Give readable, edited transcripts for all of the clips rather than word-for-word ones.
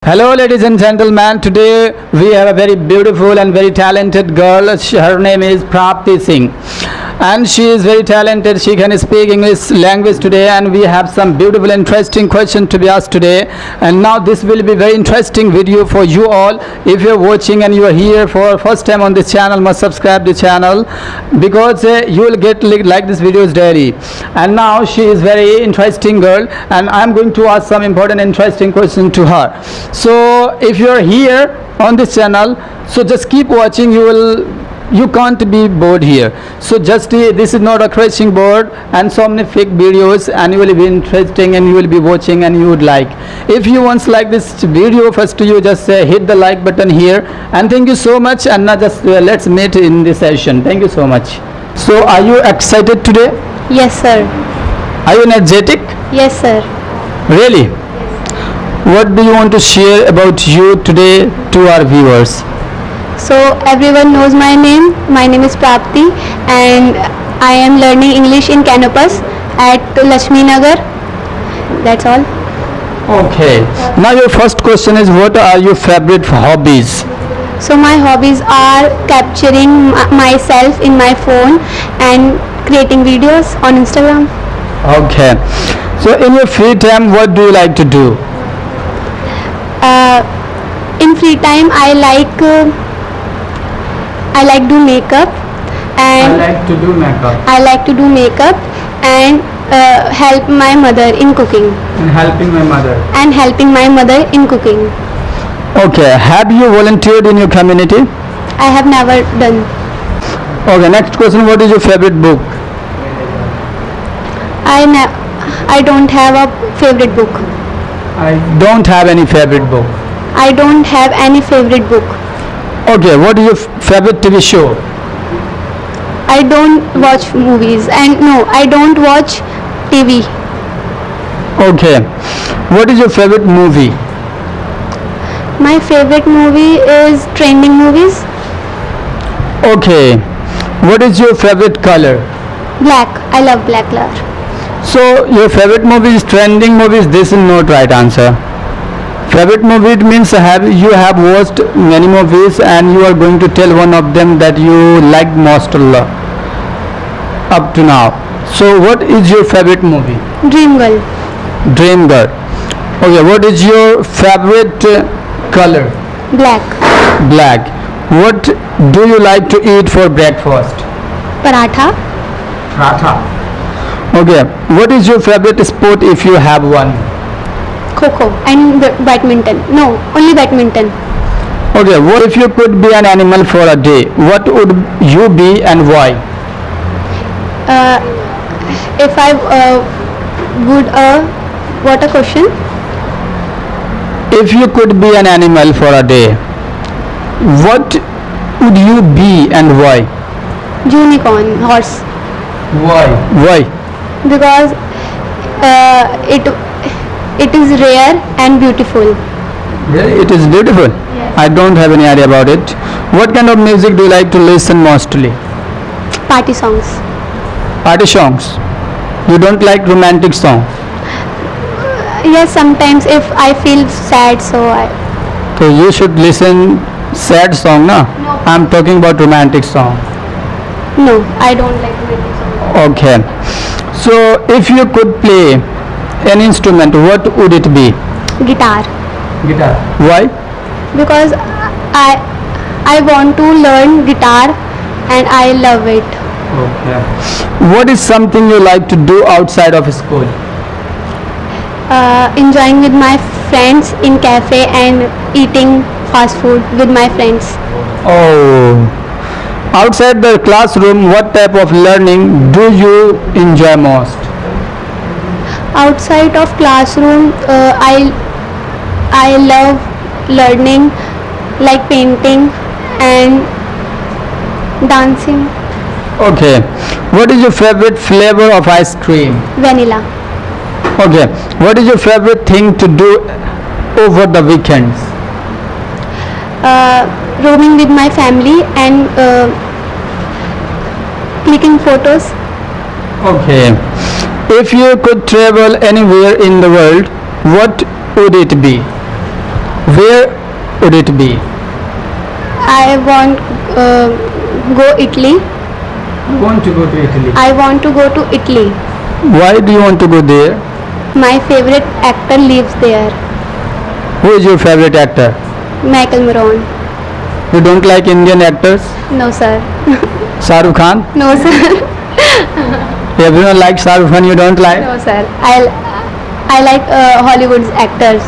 Hello, ladies and gentlemen. Today we have a very beautiful and very talented girl. Her name is Prapti Singh, and she is very talented. She can speak English language today, and we have some beautiful, interesting questions to be asked today. And now this will be very interesting video for you all. If you are watching and you are here for first time on this channel, must subscribe the channel because you will get like this videos daily. And now she is very interesting girl, and I am going to ask some important, interesting question to her. So if you are here on this channel, so just keep watching. You can't be bored here. So just this is not a crashing board and so many fake videos, and you will be interesting and you will be watching and you would like. If you once like this video, first you just hit the like button here, and thank you so much. And now just let's meet in this session. Thank you so much. So are you excited today? Yes, sir. Are you energetic? Yes, sir. Really? What do you want to share about you today to our viewers? So everyone knows my name. My name is Prapti, and I am learning English in Canopus at Lakshmi Nagar. That's all. Okay. Now your first question is, what are your favorite hobbies? So my hobbies are capturing myself in my phone and creating videos on Instagram. Okay. So in your free time, what do you like to do? In free time, I like do makeup, and to do makeup I like to do makeup and help my mother in cooking. and helping my mother. And helping my mother in cooking. Okay. Have you volunteered in your community? I have never done. Okay. Next question. What is your favorite book? I don't have a favorite book. I don't have any favorite book. I don't have any favorite book. Okay. What is your favorite TV show? I don't watch movies, and no, I don't watch TV. Okay. What is your favorite movie? My favorite movie is trending movies. Okay. What is your favorite color? Black. I love black color. So your favorite movie is trending movies. This is not right answer. Favorite movie, it means you have watched many movies and you are going to tell one of them that you liked most up to now. So what is your favorite movie? Dream Girl. Dream Girl. Okay. What is your favorite color? Black. Black. What do you like to eat for breakfast? Paratha. Paratha. Okay. What is your favorite sport if you have one? Kho and badminton. No, only badminton. Okay. What if you could be an animal for a day? What would you be and why? If I would what a question? If you could be an animal for a day, what would you be and why? Unicorn, horse. Why? Why? Because it is rare and beautiful. Really? It is beautiful. Yes. I don't have any idea about it. What kind of music do you like to listen mostly? Party songs. Party songs. You don't like romantic song? Yes, sometimes if I feel sad, so So you should listen sad song, na? No. I'm talking about romantic song. no, I don't like romantic songs. Okay. So if you could play an instrument, what would it be? Guitar. Guitar. Why? Because I want to learn guitar and I love it. Okay. What is something you like to do outside of school? Enjoying with my friends in cafe and eating fast food with my friends. Oh. Outside the classroom, what type of learning do you enjoy most? Outside of classroom, I love learning like painting and dancing. Okay. What is your favorite flavor of ice cream? Vanilla. Okay. What is your favorite thing to do over the weekends? Roaming with my family and clicking photos. Okay. If you could travel anywhere in the world, what would it be? Where would it be? I want go Italy. You want to go to Italy. I want to go to Italy. Why do you want to go there? My favorite actor lives there. Who is your favorite actor? Michael Moran. You don't like Indian actors? No sir. Shah Rukh Khan? No sir. Everyone likes Shah Rukh Khan, you don't like? No sir. I like Hollywood's actors.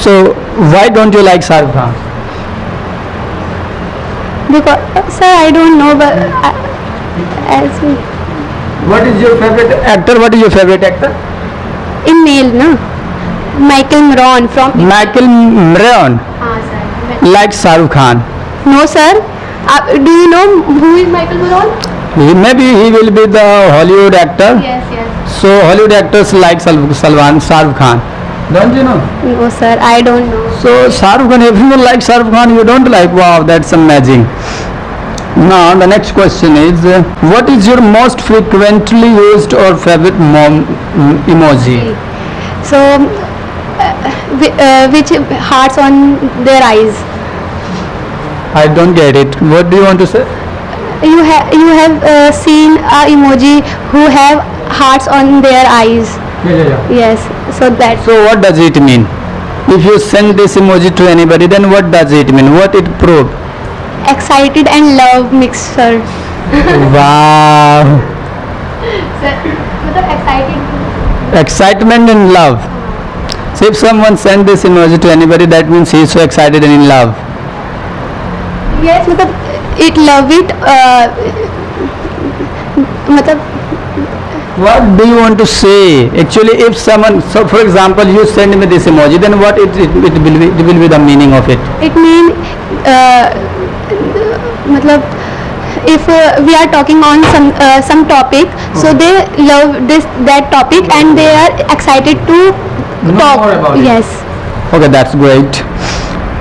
So why don't you like Shah Rukh Khan? Because sir, I don't know, but as What is your favorite actor? What is your favorite actor? in male, no. Michael Moran from. Michael Moran Sir. likes Shah Rukh Khan. No sir. Do you know who is Michael Moran? Maybe he will be the Hollywood actor. Yes, yes. So Hollywood actors like Shah Rukh Khan. Don't you know? No sir, I don't know. So Shah Rukh Khan, everyone likes Shah Rukh Khan, you don't like? Wow, that's amazing. Now the next question is, what is your most frequently used or favorite emoji? So, which hearts on their eyes? I don't get it. What do you want to say? You have seen a emoji who have hearts on their eyes. Yes. So that. So what does it mean? If you send this emoji to anybody, then what does it mean? What it prove? Excited and love mixture. Wow. Excited. Excitement and love. So if someone send this emoji to anybody, that means he is so excited and in love. Yes, it love it. What do you want to say? Actually, if someone, so for example, you send me this emoji, then what it will be the meaning of it? It mean if we are talking on some topic, so they love that topic and they are excited to talk more about it. Yes. Okay, that's great.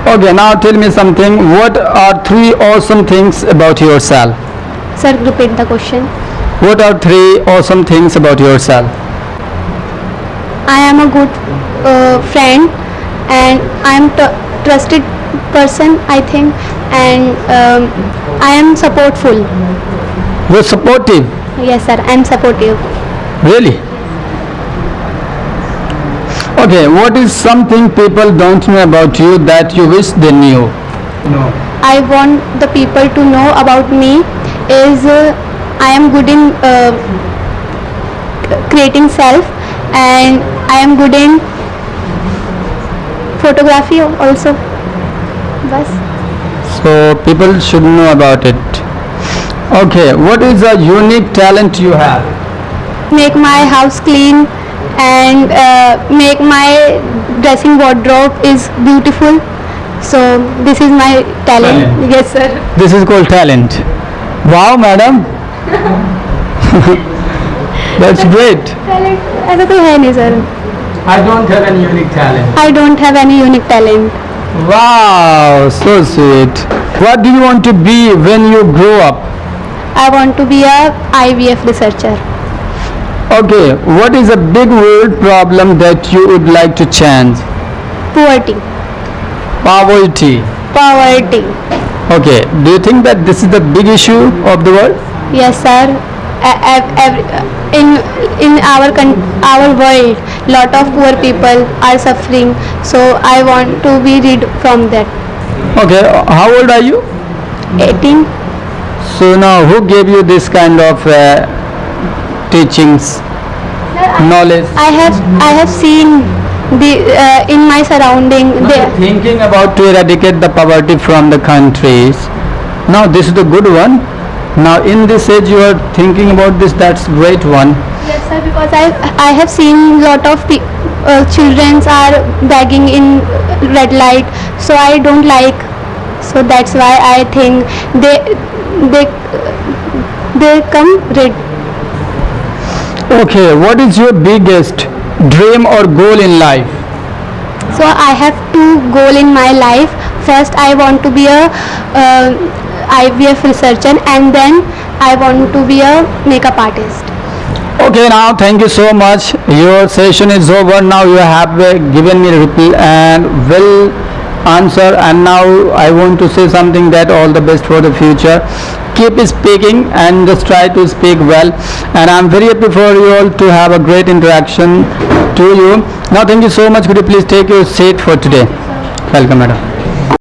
Okay, now tell me something. What are 3 awesome things about yourself? Sir, repeat the question. What are 3 awesome things about yourself? I am a good friend and I am trusted person, I think, and I am supportful. You're supportive. Yes sir, I am supportive. Really? Okay, what is something people don't know about you that you wish they knew? No. I want the people to know about me is I am good in creating self and I am good in photography also. Bas. So people should know about it. Okay, what is a unique talent you have? Make my house clean and make my dressing wardrobe is beautiful. So this is my talent. Talent. Yes sir. This is called talent. Wow, madam. That's great. Talent ऐसा कोई है नहीं sir. I don't have any unique talent. I don't have any unique talent. Wow, so sweet. What do you want to be when you grow up? I want to be a IVF researcher. Okay, what is a big world problem that you would like to change? Poverty. Poverty. Poverty. Okay, do you think that this is the big issue of the world? Yes sir. In our world, lot of poor people are suffering. So I want to be rid from that. Okay, how old are you? 18. So now who gave you this kind of teachings, knowledge? I have seen the in my surrounding. You're thinking about to eradicate the poverty from the countries. Now this is the good one. Now in this age you are thinking about this, that's great one. Yes sir, because I have seen lot of children are begging in red light, so I don't like. So that's why I think they come red. Okay, what is your biggest dream or goal in life? So I have 2 goals in my life. First I want to be a IVF researcher and then I want to be a makeup artist. Okay, now thank you so much. Your session is over now. You have given me reply and will answer, and now I want to say something that all the best for the future. Keep speaking and just try to speak well, and I'm very happy for you all to have a great interaction to you. Now thank you so much. Could you please take your seat for today? Welcome, madam.